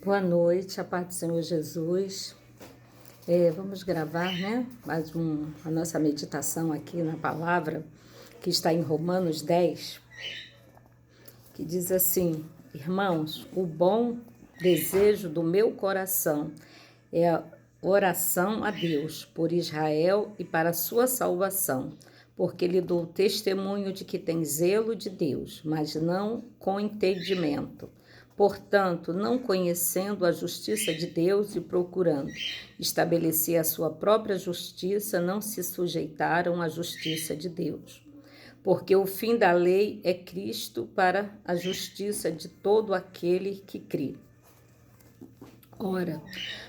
Boa noite, a paz do Senhor Jesus. Vamos gravar, a nossa meditação aqui na palavra, que está em Romanos 10, que diz assim: irmãos, o bom desejo do meu coração é a oração a Deus por Israel e para a sua salvação, porque lhe dou testemunho de que tem zelo de Deus, mas não com entendimento. Portanto, não conhecendo a justiça de Deus e procurando estabelecer a sua própria justiça, não se sujeitaram à justiça de Deus. Porque o fim da lei é Cristo para a justiça de todo aquele que crê. Ora,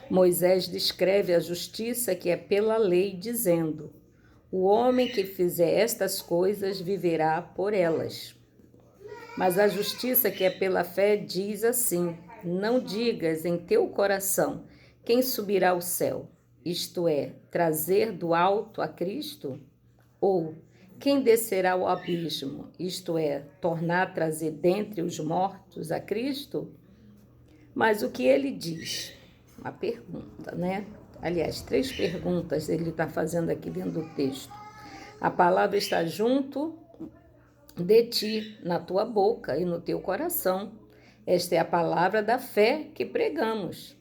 Moisés descreve a justiça que é pela lei, dizendo: o homem que fizer estas coisas viverá por elas. Mas a justiça que é pela fé diz assim: não digas em teu coração, quem subirá ao céu? Isto é, trazer do alto a Cristo? Ou quem descerá ao abismo? Isto é, tornar a trazer dentre os mortos a Cristo? Mas o que ele diz? Uma pergunta, Aliás, 3 perguntas ele está fazendo aqui dentro do texto. A palavra está junto de ti, na tua boca e no teu coração. Esta é a palavra da fé que pregamos.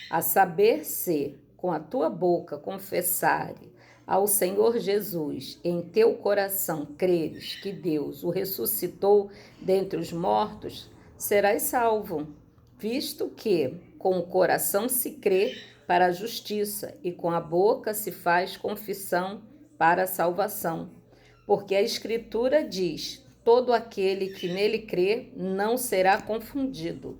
A saber, se com a tua boca confessares ao Senhor Jesus, em teu coração creres que Deus o ressuscitou dentre os mortos, serás salvo, visto que com o coração se crê para a justiça e com a boca se faz confissão para a salvação. Porque a Escritura diz: todo aquele que nele crê não será confundido.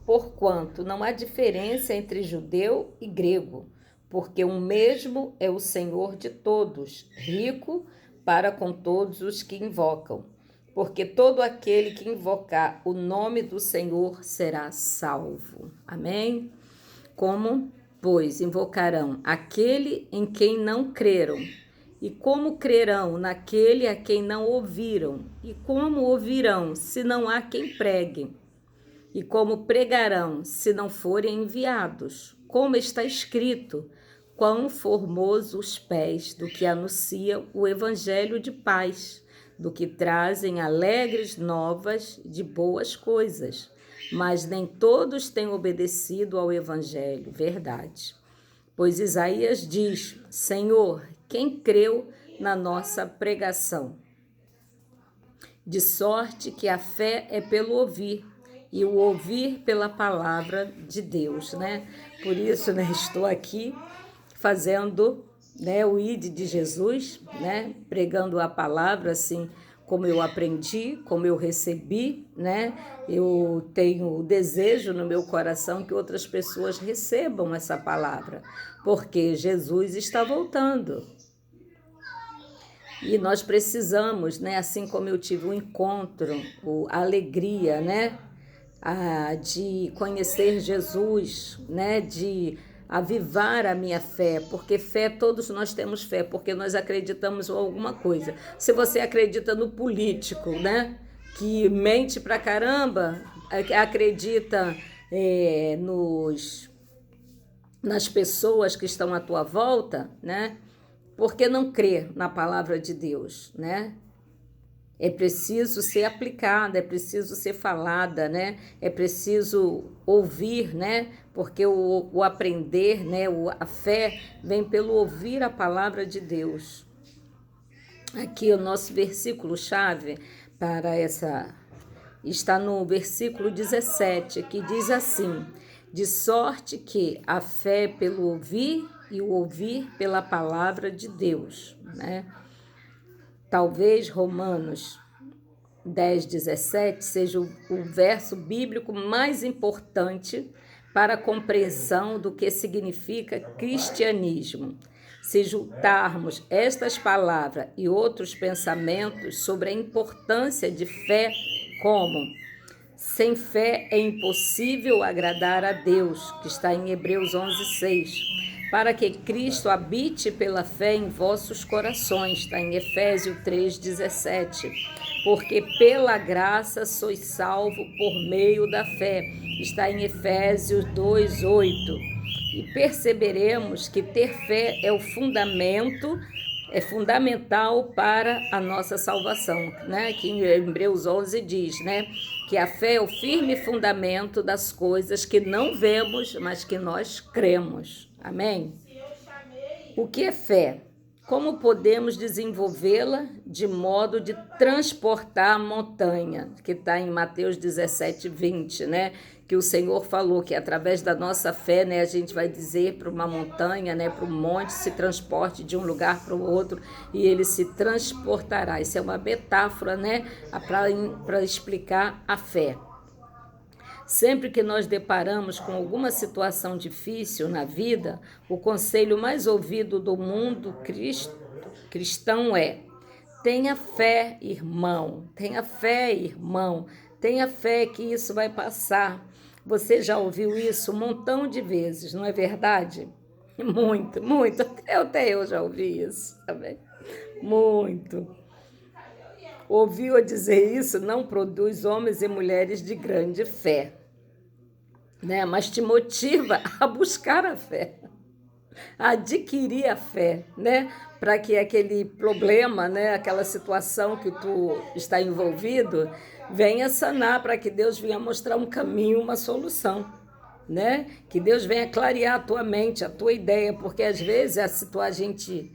Porquanto não há diferença entre judeu e grego, porque o mesmo é o Senhor de todos, rico para com todos os que invocam. Porque todo aquele que invocar o nome do Senhor será salvo. Amém? Como, pois, invocarão aquele em quem não creram? E como crerão naquele a quem não ouviram? E como ouvirão, se não há quem pregue? E como pregarão, se não forem enviados? Como está escrito: quão formosos os pés do que anunciam o evangelho de paz, do que trazem alegres novas de boas coisas. Mas nem todos têm obedecido ao evangelho, verdade. Pois Isaías diz: Senhor, quem creu na nossa pregação? De sorte que a fé é pelo ouvir, e o ouvir pela palavra de Deus, Por isso, estou aqui fazendo, o ID de Jesus, Pregando a palavra assim como eu aprendi, como eu recebi, Eu tenho o desejo no meu coração que outras pessoas recebam essa palavra, porque Jesus está voltando. E nós precisamos, assim como eu tive um encontro, a alegria, de conhecer Jesus, de avivar a minha fé, porque fé, todos nós temos fé, porque nós acreditamos em alguma coisa. Se você acredita no político, que mente pra caramba, acredita nas pessoas que estão à tua volta, por que não crer na palavra de Deus, É preciso ser aplicada, é preciso ser falada, É preciso ouvir, Porque o aprender, a fé vem pelo ouvir a palavra de Deus. Aqui o nosso versículo-chave para essa está no versículo 17, que diz assim: de sorte que a fé é pelo ouvir e o ouvir pela palavra de Deus, Talvez Romanos 10, 17 seja o verso bíblico mais importante para a compreensão do que significa cristianismo. Se juntarmos estas palavras e outros pensamentos sobre a importância de fé, como sem fé é impossível agradar a Deus, que está em Hebreus 11, 6. Para que Cristo habite pela fé em vossos corações, está em Efésios 3, 17. porque pela graça sois salvo por meio da fé. Está em Efésios 2:8. E perceberemos que ter fé é o fundamento, é fundamental para a nossa salvação, né? Que em Hebreus 11 diz, né? Que a fé é o firme fundamento das coisas que não vemos, mas que nós cremos. Amém? O que é fé? Como podemos desenvolvê-la de modo de transportar a montanha, que está em Mateus 17:20, né? Que o Senhor falou que através da nossa fé, né, a gente vai dizer para uma montanha, né, para um monte, se transporte de um lugar para o outro e ele se transportará. Isso é uma metáfora, né, para explicar a fé. Sempre que nós deparamos com alguma situação difícil na vida, o conselho mais ouvido do mundo cristão é: tenha fé, irmão, tenha fé, irmão, tenha fé que isso vai passar. Você já ouviu isso um montão de vezes, não é verdade? Muito, muito. Até eu já ouvi isso também. Muito. Ouvir dizer isso não produz homens e mulheres de grande fé, né? Mas te motiva a buscar a fé, a adquirir a fé, né? Para que aquele problema, né? Aquela situação que tu está envolvido, venha sanar, para que Deus venha mostrar um caminho, uma solução, né? Que Deus venha clarear a tua mente, a tua ideia, porque às vezes a gente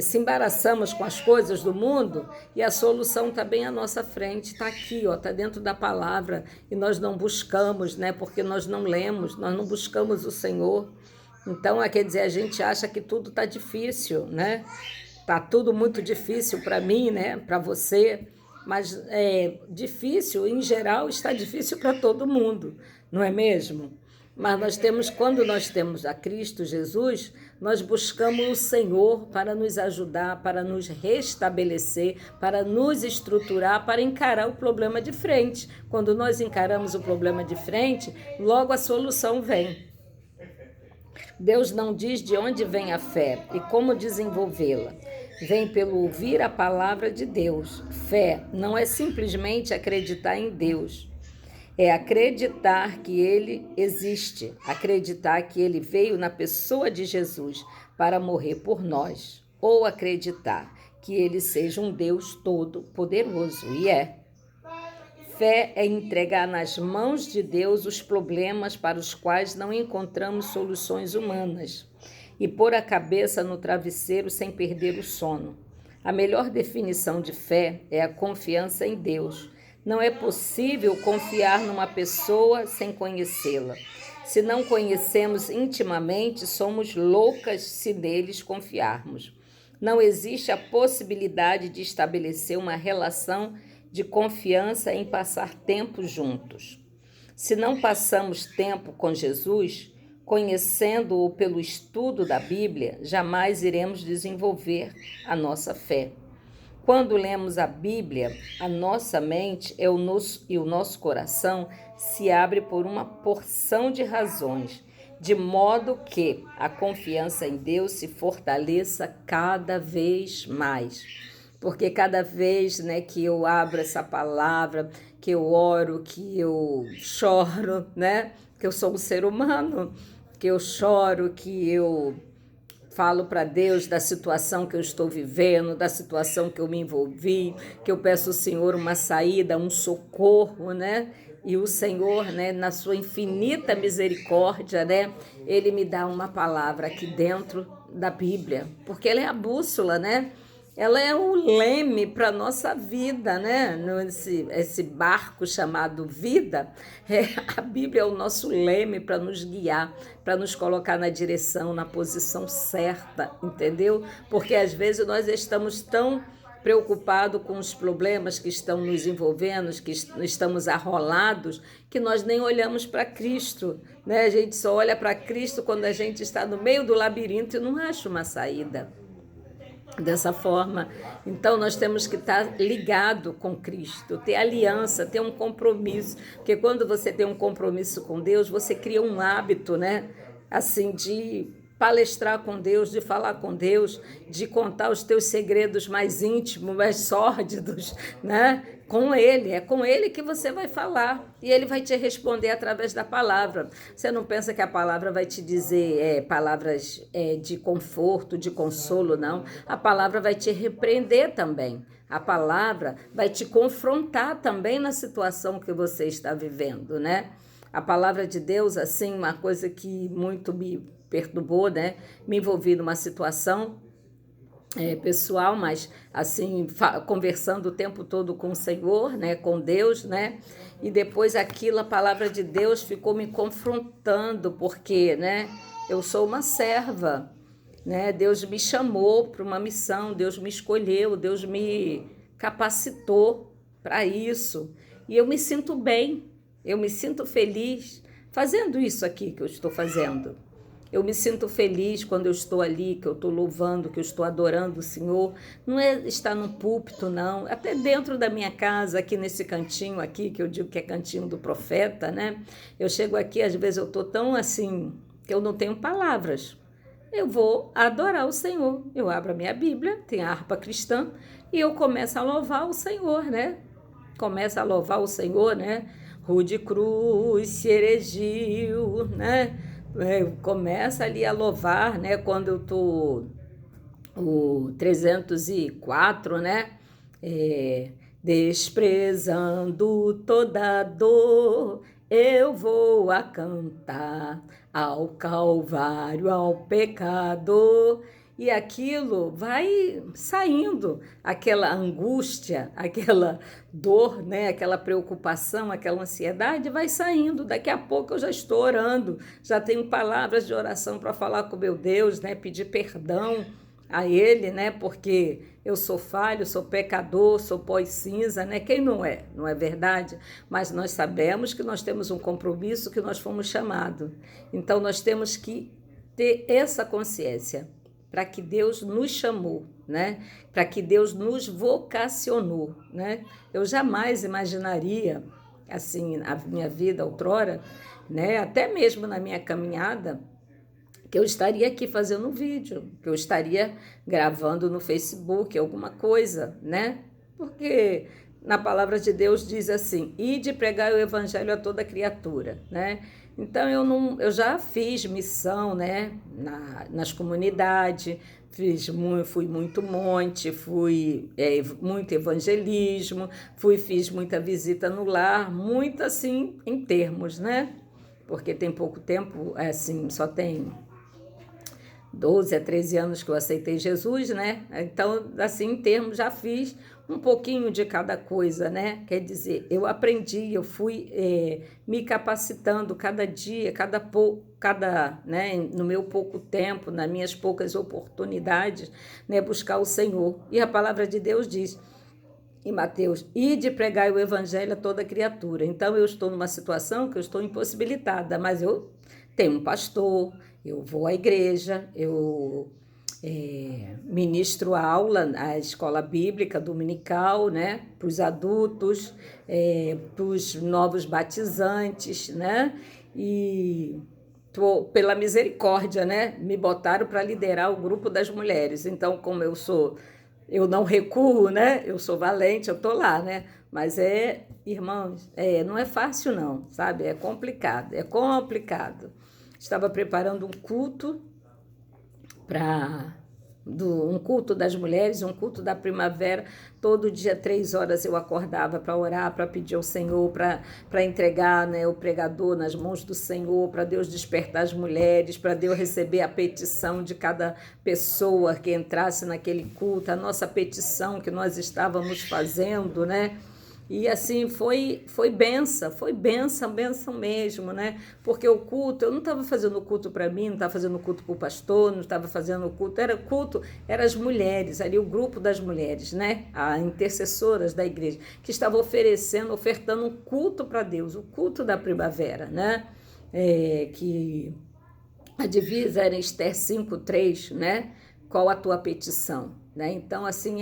se embaraçamos com as coisas do mundo e a solução está bem à nossa frente, está aqui, ó, está dentro da palavra e nós não buscamos, né? Porque nós não lemos, nós não buscamos o Senhor. Então, quer dizer, a gente acha que tudo está difícil, né? Está tudo muito difícil para mim, né? Para você, mas difícil, em geral, está difícil para todo mundo, não é mesmo? Mas quando nós temos a Cristo Jesus, nós buscamos o Senhor para nos ajudar, para nos restabelecer, para nos estruturar, para encarar o problema de frente. Quando nós encaramos o problema de frente, logo a solução vem. Deus não diz de onde vem a fé e como desenvolvê-la. Vem pelo ouvir a palavra de Deus. Fé não é simplesmente acreditar em Deus. É acreditar que Ele existe, acreditar que Ele veio na pessoa de Jesus para morrer por nós, ou acreditar que Ele seja um Deus todo-poderoso, e é. Fé é entregar nas mãos de Deus os problemas para os quais não encontramos soluções humanas e pôr a cabeça no travesseiro sem perder o sono. A melhor definição de fé é a confiança em Deus. Não é possível confiar numa pessoa sem conhecê-la. Se não conhecemos intimamente, somos loucas se neles confiarmos. Não existe a possibilidade de estabelecer uma relação de confiança em passar tempo juntos. Se não passamos tempo com Jesus, conhecendo-o pelo estudo da Bíblia, jamais iremos desenvolver a nossa fé. Quando lemos a Bíblia, a nossa mente e o nosso coração se abre por uma porção de razões, de modo que a confiança em Deus se fortaleça cada vez mais. Porque cada vez, né, que eu abro essa palavra, que eu oro, que eu choro, né, que eu sou um ser humano, que eu choro, que eu falo para Deus da situação que eu estou vivendo, da situação que eu me envolvi, que eu peço ao Senhor uma saída, um socorro, né? E o Senhor, né, na sua infinita misericórdia, né, Ele me dá uma palavra aqui dentro da Bíblia, porque ela é a bússola, né? Ela é o leme para a nossa vida, né? Esse barco chamado vida, a Bíblia é o nosso leme para nos guiar, para nos colocar na direção, na posição certa, entendeu? Porque às vezes nós estamos tão preocupados com os problemas que estão nos envolvendo, que estamos arrolados, que nós nem olhamos para Cristo, né? A gente só olha para Cristo quando a gente está no meio do labirinto e não acha uma saída. Dessa forma, então nós temos que estar ligado com Cristo, ter aliança, ter um compromisso, porque quando você tem um compromisso com Deus, você cria um hábito, né? Assim, de palestrar com Deus, de falar com Deus, de contar os teus segredos mais íntimos, mais sórdidos, né? Com Ele, é com Ele que você vai falar e Ele vai te responder através da palavra. Você não pensa que a palavra vai te dizer palavras de conforto, de consolo, não. A palavra vai te repreender também. A palavra vai te confrontar também na situação que você está vivendo, né? A palavra de Deus, assim, uma coisa que muito me perturbou, né? Me envolvi numa situação pessoal, mas assim, conversando o tempo todo com o Senhor, né? Com Deus, né? E depois aquilo, a palavra de Deus ficou me confrontando, porque, né? Eu sou uma serva, né? Deus me chamou para uma missão, Deus me escolheu, Deus me capacitou para isso. E eu me sinto bem, eu me sinto feliz fazendo isso aqui que eu estou fazendo. Eu me sinto feliz quando eu estou ali, que eu estou louvando, que eu estou adorando o Senhor. Não é estar no púlpito, não. Até dentro da minha casa, aqui nesse cantinho aqui, que eu digo que é cantinho do profeta, né? Eu chego aqui, às vezes eu estou tão assim, que eu não tenho palavras. Eu vou adorar o Senhor. Eu abro a minha Bíblia, tem a harpa cristã, e eu começo a louvar o Senhor, né? Começo a louvar o Senhor, né? Rude cruz se erigiu, né? Começa ali a louvar, né? Quando eu tô o 304, né? Desprezando toda dor, eu vou a cantar ao Calvário, ao pecador. E aquilo vai saindo, aquela angústia, aquela dor, né? Aquela preocupação, aquela ansiedade vai saindo. Daqui a pouco eu já estou orando, já tenho palavras de oração para falar com meu Deus, né? Pedir perdão a Ele, né? Porque eu sou falho, sou pecador, sou pó e cinza, né? Quem não é? Não é verdade? Mas nós sabemos que nós temos um compromisso, que nós fomos chamados. Então nós temos que ter essa consciência, para que Deus nos chamou, né? Para que Deus nos vocacionou, né? Eu jamais imaginaria, assim, a minha vida outrora, né? Até mesmo na minha caminhada, que eu estaria aqui fazendo um vídeo, que eu estaria gravando no Facebook alguma coisa, né? Porque na palavra de Deus diz assim: ide pregar o evangelho a toda criatura, né? Então eu já fiz missão, né, nas comunidades, fui muito monte, muito evangelismo, fiz muita visita no lar, muito assim em termos, né? Porque tem pouco tempo, assim, só tem 12 a 13 anos que eu aceitei Jesus, né? Então, assim, em termos, já fiz um pouquinho de cada coisa, né? Quer dizer, eu aprendi, eu fui me capacitando cada dia, né? No meu pouco tempo, nas minhas poucas oportunidades, né? Buscar o Senhor. E a palavra de Deus diz em Mateus: ide pregar o evangelho a toda criatura. Então, eu estou numa situação que eu estou impossibilitada, mas eu tenho um pastor, eu vou à igreja, eu ministro aula, a escola bíblica dominical, né, para os adultos, para os novos batizantes, né, e pela misericórdia, né, me botaram para liderar o grupo das mulheres. Então, como eu não recuo, né, eu sou valente, eu estou lá, né, mas irmãos, não é fácil não, sabe, é complicado, é complicado. Estava preparando um culto um culto das mulheres, um culto da primavera. Todo dia, 3 horas, eu acordava para orar, para pedir ao Senhor, para entregar, né, o pregador nas mãos do Senhor, para Deus despertar as mulheres, para Deus receber a petição de cada pessoa que entrasse naquele culto, a nossa petição que nós estávamos fazendo, né? E assim, foi bênção mesmo, né? Porque o culto, eu não estava fazendo culto para mim, não estava fazendo culto para o pastor, não estava fazendo culto, eram as mulheres, ali o grupo das mulheres, né? As intercessoras da igreja, que estavam ofertando um culto para Deus, o culto da primavera, né? Que a divisa era Esther 5:3, né? Qual a tua petição, né? Então, assim,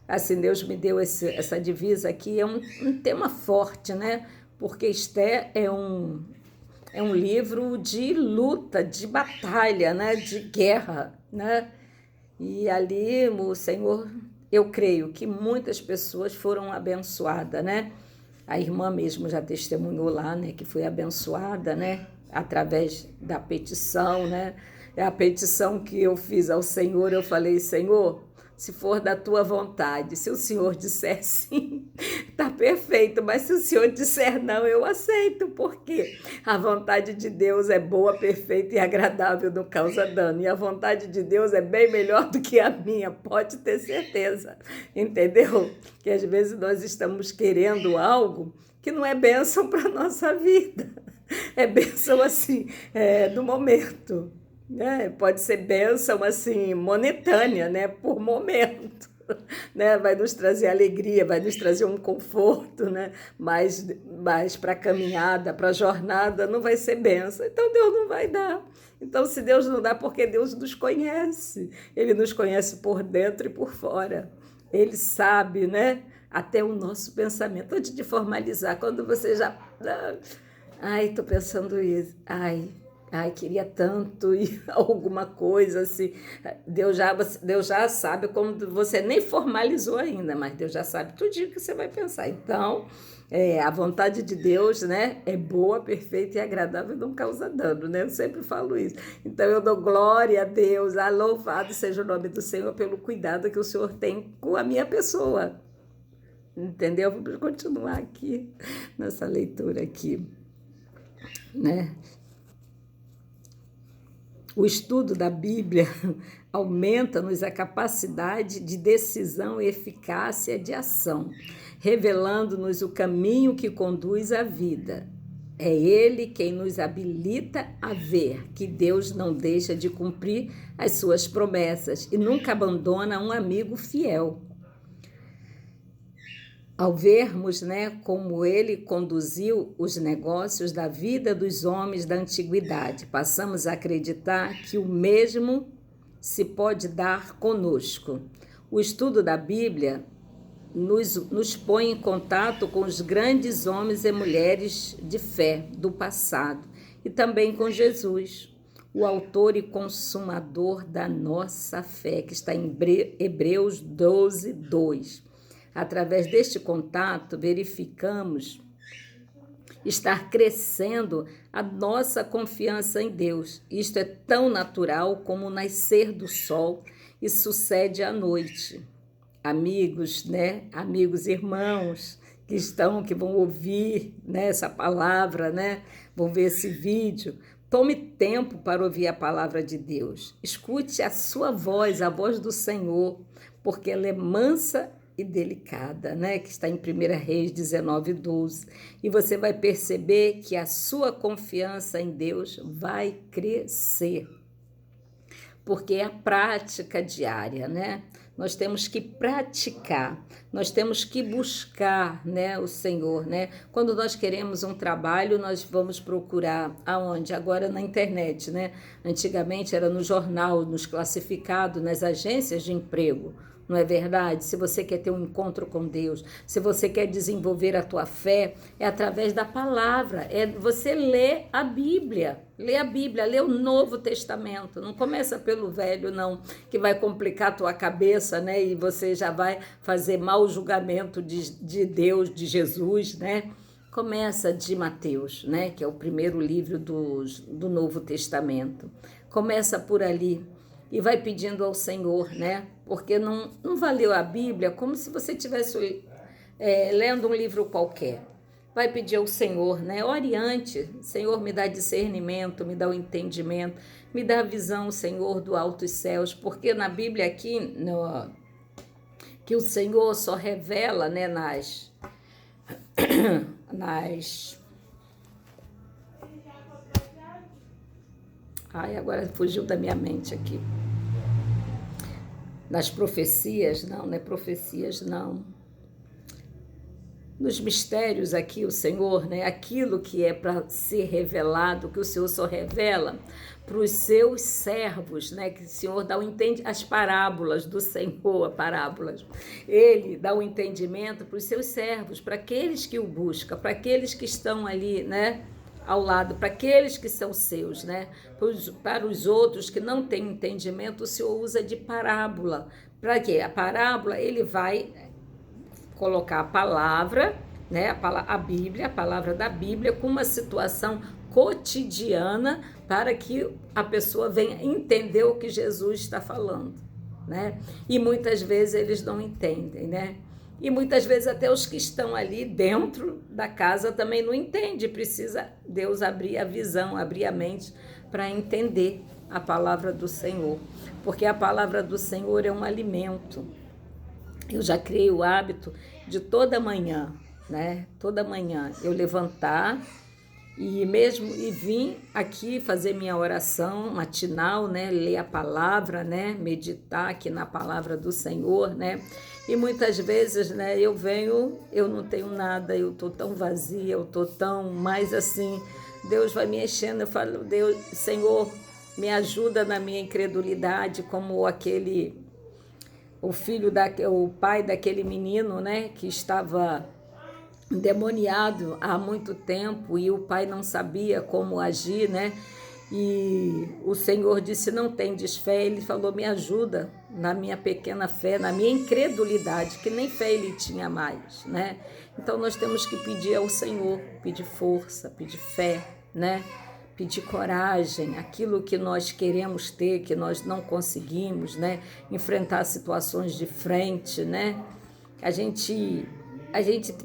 assim, Deus me deu essa divisa aqui, um tema forte, né? Porque Esther é um livro de luta, de batalha, né? De guerra, né? E ali o Senhor, eu creio que muitas pessoas foram abençoadas, né? A irmã mesmo já testemunhou lá, né? Que foi abençoada, né? Através da petição, né? É a petição que eu fiz ao Senhor, eu falei, Senhor, se for da tua vontade, se o Senhor disser sim, tá perfeito, mas se o Senhor disser não, eu aceito, porque a vontade de Deus é boa, perfeita e agradável, não causa dano, e a vontade de Deus é bem melhor do que a minha, pode ter certeza, entendeu? Que às vezes nós estamos querendo algo que não é bênção para a nossa vida, é bênção assim, do momento. Pode ser bênção assim, momentânea, né? Por momento, né? Vai nos trazer alegria, vai nos trazer um conforto, né? Mas para a caminhada, para a jornada, não vai ser bênção. Então Deus não vai dar. Então, se Deus não dá, porque Deus nos conhece. Ele nos conhece por dentro e por fora. Ele sabe, né? Até o nosso pensamento. Antes de formalizar, quando você já... Ai, estou pensando isso. Ai, queria tanto ir alguma coisa assim. Deus já sabe, como você nem formalizou ainda, mas Deus já sabe tudo que você vai pensar. Então, a vontade de Deus, né, é boa, perfeita e agradável e não causa dano, né? Eu sempre falo isso. Então, eu dou glória a Deus, louvado seja o nome do Senhor pelo cuidado que o Senhor tem com a minha pessoa. Entendeu? Vamos continuar aqui, nessa leitura aqui, né? O estudo da Bíblia aumenta-nos a capacidade de decisão e eficácia de ação, revelando-nos o caminho que conduz à vida. É Ele quem nos habilita a ver que Deus não deixa de cumprir as suas promessas e nunca abandona um amigo fiel. Ao vermos, né, como ele conduziu os negócios da vida dos homens da antiguidade, passamos a acreditar que o mesmo se pode dar conosco. O estudo da Bíblia nos põe em contato com os grandes homens e mulheres de fé do passado e também com Jesus, o autor e consumador da nossa fé, que está em Hebreus 12, 2. Através deste contato, verificamos estar crescendo a nossa confiança em Deus. Isto é tão natural como o nascer do sol e sucede à noite. Amigos, né? Amigos, irmãos que vão ouvir, né, essa palavra, né? Vão ver esse vídeo. Tome tempo para ouvir a palavra de Deus. Escute a sua voz, a voz do Senhor, porque ela é mansa e delicada, né? Que está em 1 Reis 19, 12. E você vai perceber que a sua confiança em Deus vai crescer, porque é a prática diária, né? Nós temos que praticar, nós temos que buscar, né, o Senhor, né? Quando nós queremos um trabalho, nós vamos procurar aonde? Agora na internet, né? Antigamente era no jornal, nos classificados, nas agências de emprego. Não é verdade? Se você quer ter um encontro com Deus, se você quer desenvolver a tua fé, é através da palavra, é você ler a Bíblia, lê o Novo Testamento, não começa pelo Velho não, que vai complicar a tua cabeça, né? E você já vai fazer mau julgamento de Deus, de Jesus, né? Começa de Mateus, né? Que é o primeiro livro do Novo Testamento, começa por ali. E vai pedindo ao Senhor, né? Porque não valeu a Bíblia como se você estivesse lendo um livro qualquer. Vai pedir ao Senhor, né? Ore antes. Senhor, me dá discernimento, me dá o entendimento, me dá a visão, Senhor, do altos céus. Porque na Bíblia aqui, que o Senhor só revela, né, Ai, agora fugiu da minha mente aqui. Nas profecias, não é profecias, não. Nos mistérios aqui, o Senhor, né? Aquilo que é para ser revelado, que o Senhor só revela para os seus servos, né? Que o Senhor dá as parábolas do Senhor, parábolas. Ele dá o entendimento para os seus servos, para aqueles que o buscam, para aqueles que estão ali, né? ao lado, para aqueles que são seus, né? Para os outros que não têm entendimento, o Senhor usa de parábola. Para quê? A parábola, ele vai colocar a palavra, né? A Bíblia, a palavra da Bíblia, com uma situação cotidiana para que a pessoa venha entender o que Jesus está falando, né? E muitas vezes eles não entendem, né? E muitas vezes até os que estão ali dentro da casa também não entendem. Precisa Deus abrir a visão, abrir a mente para entender a palavra do Senhor. Porque a palavra do Senhor é um alimento. Eu já criei o hábito de toda manhã, né? Toda manhã eu levantar e vim aqui fazer minha oração matinal, né? Ler a palavra, né? Meditar aqui na palavra do Senhor, né? E muitas vezes, né, eu não tenho nada, eu tô tão vazia, eu tô tão mais assim, Deus vai me enchendo, eu falo, Deus, Senhor, me ajuda na minha incredulidade, como o pai daquele menino, né, que estava endemoniado há muito tempo e o pai não sabia como agir, né? E o Senhor disse, não tendes fé. Ele falou, me ajuda na minha pequena fé, na minha incredulidade, que nem fé ele tinha mais, né? Então nós temos que pedir ao Senhor, pedir força, pedir fé, né? Pedir coragem, aquilo que nós queremos ter, que nós não conseguimos, né? Enfrentar situações de frente, né? A gente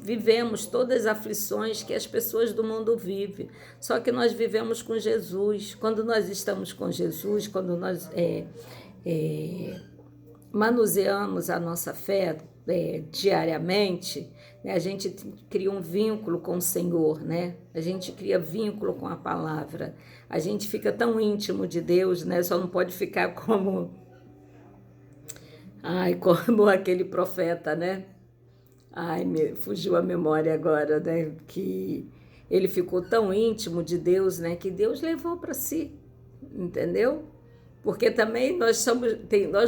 vivemos todas as aflições que as pessoas do mundo vivem, só que nós vivemos com Jesus. Quando nós estamos com Jesus, quando nós manuseamos a nossa fé diariamente, né, a gente cria um vínculo com o Senhor, né? A gente cria vínculo com a palavra, a gente fica tão íntimo de Deus, né? Só não pode ficar como aquele profeta, né? Me fugiu a memória agora, né? Que ele ficou tão íntimo de Deus, né? Que Deus levou para si, entendeu? Porque também nós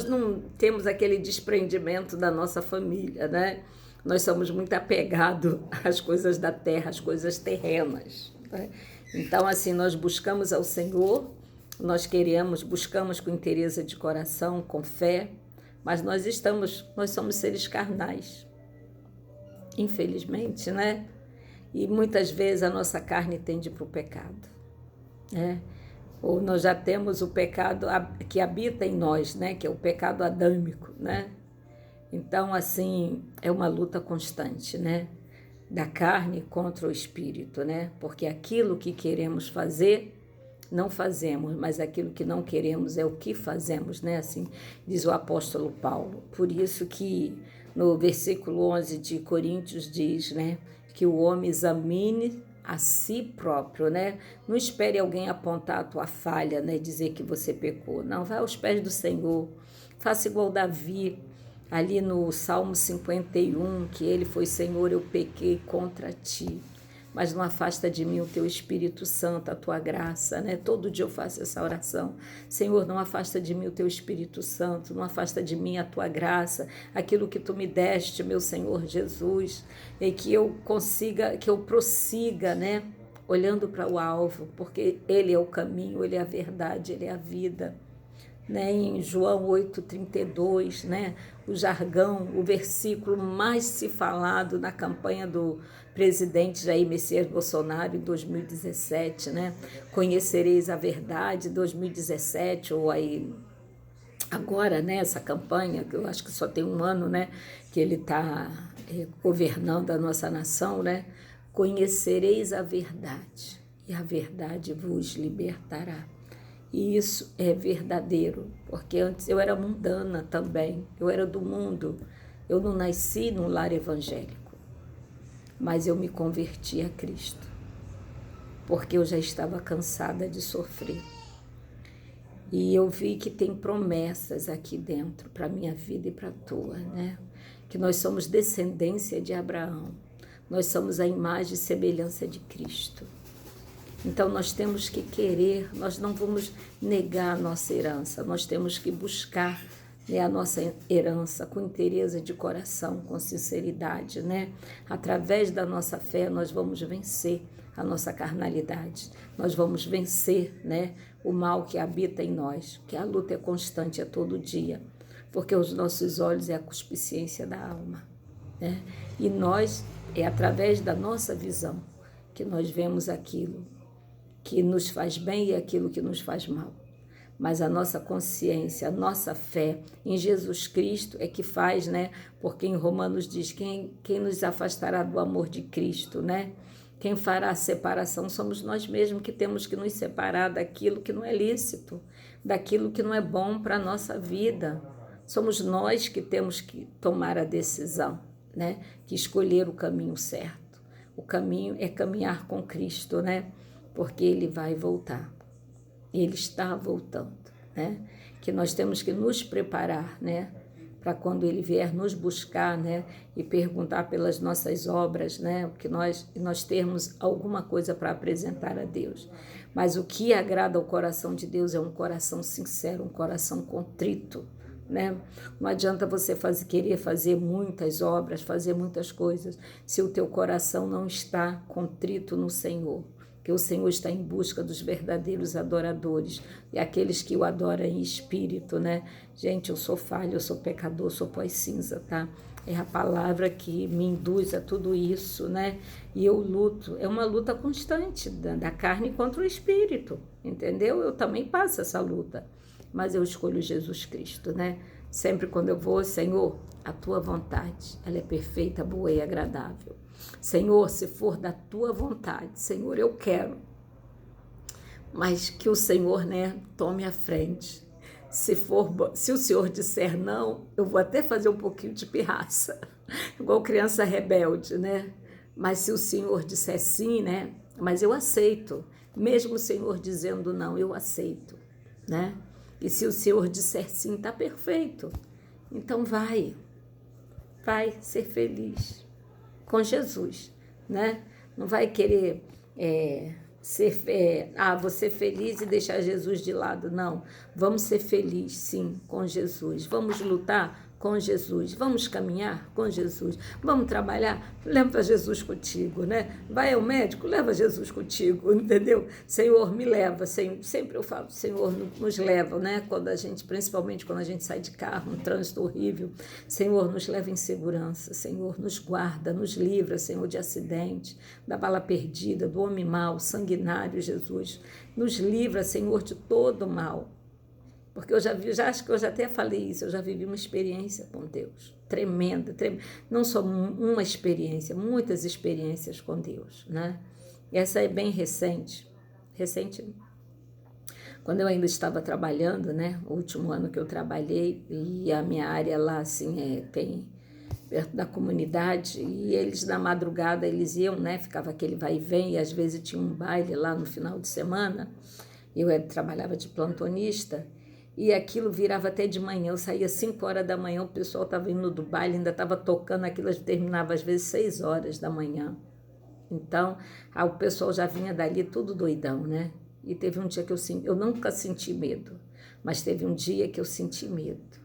não temos aquele desprendimento da nossa família, né? Nós somos muito apegados às coisas da terra, às coisas terrenas, né? Então, assim, nós buscamos ao Senhor, buscamos com inteireza de coração, com fé, mas nós somos seres carnais. Infelizmente, né? E muitas vezes a nossa carne tende para o pecado, né? Ou nós já temos o pecado que habita em nós, né? Que é o pecado adâmico, né? Então, assim, é uma luta constante, né? Da carne contra o espírito, né? Porque aquilo que queremos fazer, não fazemos, mas aquilo que não queremos é o que fazemos, né? Assim diz o apóstolo Paulo. Por isso que no versículo 11 de Coríntios diz, né, que o homem examine a si próprio, né? Não espere alguém apontar a tua falha, né, dizer que você pecou. Não, vai aos pés do Senhor. Faça igual Davi, ali no Salmo 51, que ele foi, Senhor, eu pequei contra ti. Mas não afasta de mim o teu Espírito Santo, a tua graça, né? Todo dia eu faço essa oração. Senhor, não afasta de mim o teu Espírito Santo, não afasta de mim a tua graça, aquilo que tu me deste, meu Senhor Jesus, e que eu prossiga, né? Olhando para o alvo, porque Ele é o caminho, Ele é a verdade, Ele é a vida. Né, em João 8,32, né, o jargão, o versículo mais se falado na campanha do presidente Jair Messias Bolsonaro em 2017, né, conhecereis a verdade, 2017, ou aí agora, né, essa campanha, que eu acho que só tem um ano, né, que ele está governando a nossa nação, né, conhecereis a verdade, e a verdade vos libertará. E isso é verdadeiro, porque antes eu era mundana também, eu era do mundo, eu não nasci num lar evangélico, mas eu me converti a Cristo, porque eu já estava cansada de sofrer. E eu vi que tem promessas aqui dentro para a minha vida e para a tua, né? Que nós somos descendência de Abraão, nós somos a imagem e semelhança de Cristo. Então, nós temos que querer, nós não vamos negar a nossa herança, nós temos que buscar, né, a nossa herança com inteireza de coração, com sinceridade, né? Através da nossa fé, nós vamos vencer a nossa carnalidade. Nós vamos vencer, né, o mal que habita em nós, que a luta é constante, é todo dia, porque os nossos olhos é a concupiscência da alma, né? E nós, é através da nossa visão que nós vemos aquilo que nos faz bem e aquilo que nos faz mal. Mas a nossa consciência, a nossa fé em Jesus Cristo é que faz, né? Porque em Romanos diz, quem nos afastará do amor de Cristo, né? Quem fará a separação somos nós mesmos que temos que nos separar daquilo que não é lícito, daquilo que não é bom para a nossa vida. Somos nós que temos que tomar a decisão, né? Que escolher o caminho certo. O caminho é caminhar com Cristo, né? Porque Ele vai voltar. Ele está voltando, né? Que nós temos que nos preparar, né? Para quando Ele vier nos buscar, né? E perguntar pelas nossas obras, né? Que nós termos alguma coisa para apresentar a Deus. Mas o que agrada ao coração de Deus é um coração sincero, um coração contrito, né? Não adianta você querer fazer muitas obras, fazer muitas coisas, se o teu coração não está contrito no Senhor. Que o Senhor está em busca dos verdadeiros adoradores e aqueles que o adoram em espírito, né? Gente, eu sou falho, eu sou pecador, sou pó e cinza, tá? É a palavra que me induz a tudo isso, né? E eu luto, é uma luta constante da carne contra o espírito, entendeu? Eu também passo essa luta, mas eu escolho Jesus Cristo, né? Sempre quando eu vou, Senhor, a tua vontade, ela é perfeita, boa e agradável. Senhor, se for da tua vontade, Senhor, eu quero, mas que o Senhor, né, tome a frente. Se o Senhor disser não, eu vou até fazer um pouquinho de pirraça, igual criança rebelde, né? Mas se o Senhor disser sim, né, mas eu aceito, mesmo o Senhor dizendo não, eu aceito, né? E se o Senhor disser sim, tá perfeito. Então vai ser feliz com Jesus, né? Não vai querer vou ser feliz e deixar Jesus de lado, não. Vamos ser felizes, sim, com Jesus. Vamos lutar com Jesus. Vamos caminhar com Jesus. Vamos trabalhar, leva Jesus contigo, né? Vai ao médico, leva Jesus contigo, entendeu? Senhor, me leva. Sempre eu falo, Senhor, nos leva, né? Principalmente quando a gente sai de carro, um trânsito horrível. Senhor, nos leva em segurança. Senhor, nos guarda, nos livra, Senhor, de acidente, da bala perdida, do homem mau, sanguinário, Jesus. Nos livra, Senhor, de todo mal. Porque acho que eu já até falei isso, eu já vivi uma experiência com Deus, tremenda, não só uma experiência, muitas experiências com Deus, né? E essa é bem recente, quando eu ainda estava trabalhando, né? O último ano que eu trabalhei, e a minha área lá, assim, tem perto da comunidade, e eles na madrugada, eles iam, né? Ficava aquele vai e vem, e às vezes tinha um baile lá no final de semana, eu trabalhava de plantonista, e aquilo virava até de manhã, eu saía 5 horas da manhã, o pessoal estava indo do baile, ainda estava tocando aquilo, terminava às vezes 6 horas da manhã. Então, o pessoal já vinha dali tudo doidão, né? E teve um dia que eu nunca senti medo, mas teve um dia que eu senti medo.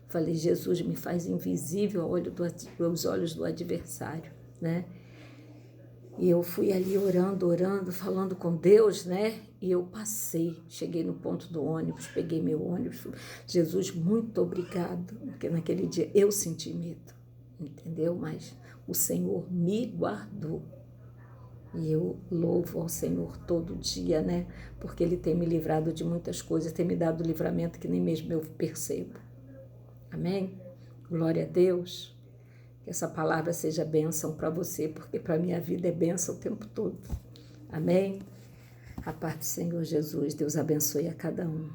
Falei, Jesus, me faz invisível aos olhos do adversário, né? E eu fui ali orando, falando com Deus, né? E eu cheguei no ponto do ônibus, peguei meu ônibus. Jesus, muito obrigado, porque naquele dia eu senti medo, entendeu? Mas o Senhor me guardou. E eu louvo ao Senhor todo dia, né? Porque Ele tem me livrado de muitas coisas, tem me dado livramento que nem mesmo eu percebo. Amém? Glória a Deus. Que essa palavra seja bênção para você, porque para a minha vida é bênção o tempo todo. Amém? A paz do Senhor Jesus, Deus abençoe a cada um.